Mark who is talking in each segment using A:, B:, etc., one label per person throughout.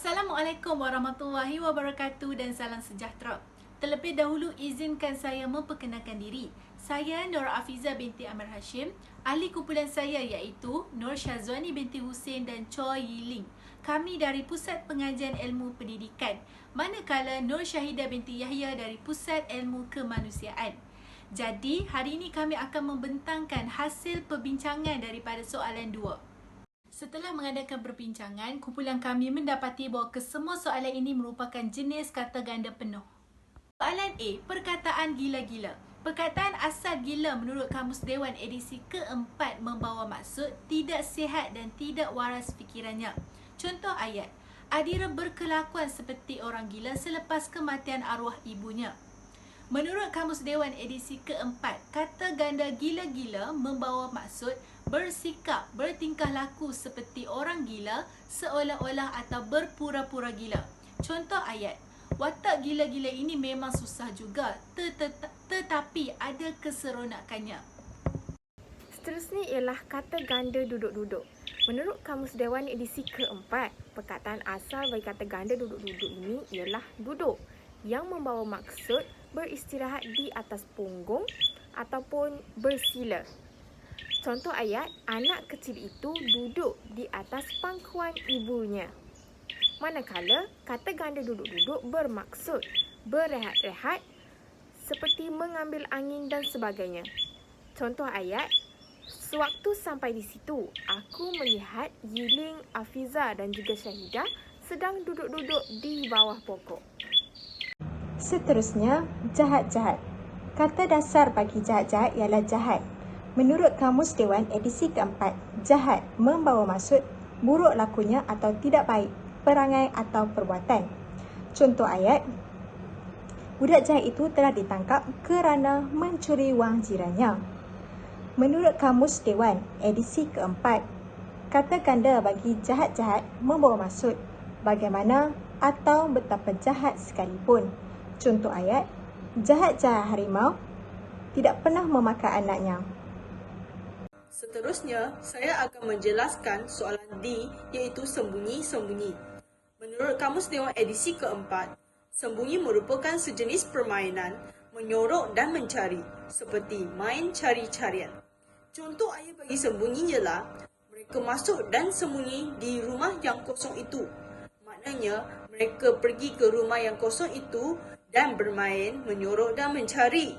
A: Assalamualaikum warahmatullahi wabarakatuh dan salam sejahtera. Terlebih dahulu izinkan saya memperkenalkan diri. Saya Nur Afiza binti Amir Hashim. Ahli kumpulan saya iaitu Nur Syazwani binti Hussein dan Choi Yiling. Kami dari Pusat Pengajian Ilmu Pendidikan. Manakala Nur Syahidah binti Yahya dari Pusat Ilmu Kemanusiaan. Jadi, hari ini kami akan membentangkan hasil perbincangan daripada soalan 2. Setelah mengadakan perbincangan, kumpulan kami mendapati bahawa kesemua soalan ini merupakan jenis kata ganda penuh. Soalan A, perkataan gila-gila. Perkataan asal gila menurut Kamus Dewan edisi keempat membawa maksud tidak sihat dan tidak waras fikirannya. Contoh ayat, Adira berkelakuan seperti orang gila selepas kematian arwah ibunya. Menurut Kamus Dewan edisi keempat, kata ganda gila-gila membawa maksud bersikap, bertingkah laku seperti orang gila, seolah-olah atau berpura-pura gila. Contoh ayat, watak gila-gila ini memang susah juga, tetapi ada keseronokannya.
B: Seterusnya ialah kata ganda duduk-duduk. Menurut Kamus Dewan edisi keempat, perkataan asal bagi kata ganda duduk-duduk ini ialah duduk, yang membawa maksud beristirahat di atas punggung ataupun bersila. Contoh ayat, anak kecil itu duduk di atas pangkuan ibunya. Manakala kata ganda duduk-duduk bermaksud berehat-rehat seperti mengambil angin dan sebagainya. Contoh ayat, sewaktu sampai di situ, aku melihat Yiling, Afiza dan juga Syahidah sedang duduk-duduk di bawah pokok.
C: Seterusnya, jahat-jahat. Kata dasar bagi jahat-jahat ialah jahat. Menurut Kamus Dewan edisi keempat, jahat membawa maksud buruk lakunya atau tidak baik, perangai atau perbuatan. Contoh ayat, budak jahat itu telah ditangkap kerana mencuri wang jirannya. Menurut Kamus Dewan edisi keempat, kata ganda bagi jahat-jahat membawa maksud bagaimana atau betapa jahat sekalipun. Contoh ayat, jahat-jahat harimau tidak pernah memakan anaknya.
D: Seterusnya, saya akan menjelaskan soalan D iaitu sembunyi-sembunyi. Menurut Kamus Dewan edisi keempat, sembunyi merupakan sejenis permainan menyorok dan mencari, seperti main cari-carian. Contoh ayat bagi sembunyi ialah, mereka masuk dan sembunyi di rumah yang kosong itu. Maknanya, mereka pergi ke rumah yang kosong itu dan bermain, menyorok dan mencari.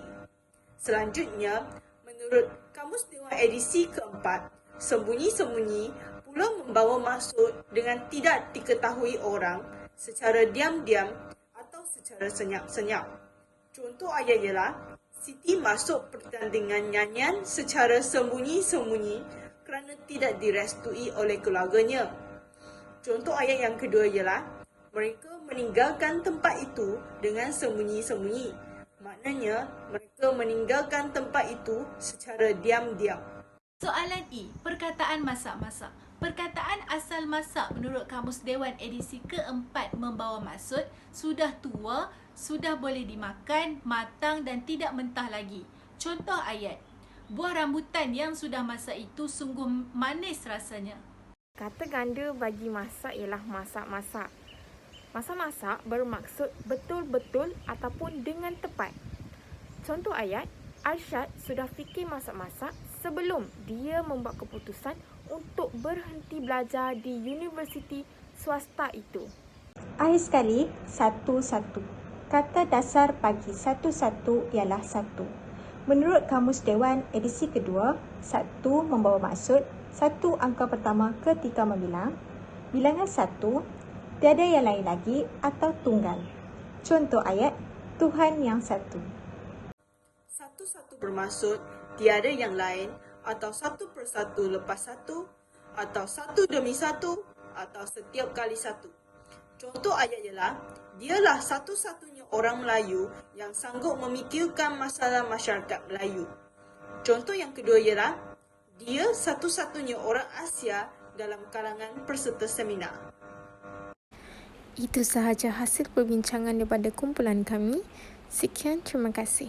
D: Selanjutnya, menurut Kamus Dewan edisi keempat, sembunyi-sembunyi pula membawa maksud dengan tidak diketahui orang secara diam-diam atau secara senyap-senyap. Contoh ayat ialah, Siti masuk pertandingan nyanyian secara sembunyi-sembunyi kerana tidak direstui oleh keluarganya. Contoh ayat yang kedua ialah, mereka meninggalkan tempat itu dengan sembunyi-sembunyi. Maknanya, mereka meninggalkan tempat itu secara diam-diam.
A: Soalan E, perkataan masak-masak. Perkataan asal masak menurut Kamus Dewan edisi keempat membawa maksud sudah tua, sudah boleh dimakan, matang dan tidak mentah lagi. Contoh ayat, buah rambutan yang sudah masak itu sungguh manis rasanya.
B: Kata ganda bagi masak ialah masak-masak. Masak-masak bermaksud betul-betul ataupun dengan tepat. Contoh ayat, Arsyad sudah fikir masak-masak sebelum dia membuat keputusan untuk berhenti belajar di universiti swasta itu.
C: Akhir sekali, satu-satu. Kata dasar bagi satu-satu ialah satu. Menurut Kamus Dewan edisi kedua, satu membawa maksud satu angka pertama ketika membilang, bilangan satu, tiada yang lain lagi atau tunggal. Contoh ayat, Tuhan yang satu.
D: Satu-satu bermaksud tiada yang lain atau satu persatu lepas satu atau satu demi satu atau setiap kali satu. Contoh ayat ialah, dialah satu-satunya orang Melayu yang sanggup memikirkan masalah masyarakat Melayu. Contoh yang kedua ialah, dia satu-satunya orang Asia dalam kalangan peserta seminar.
B: Itu sahaja hasil perbincangan daripada kumpulan kami. Sekian, terima kasih.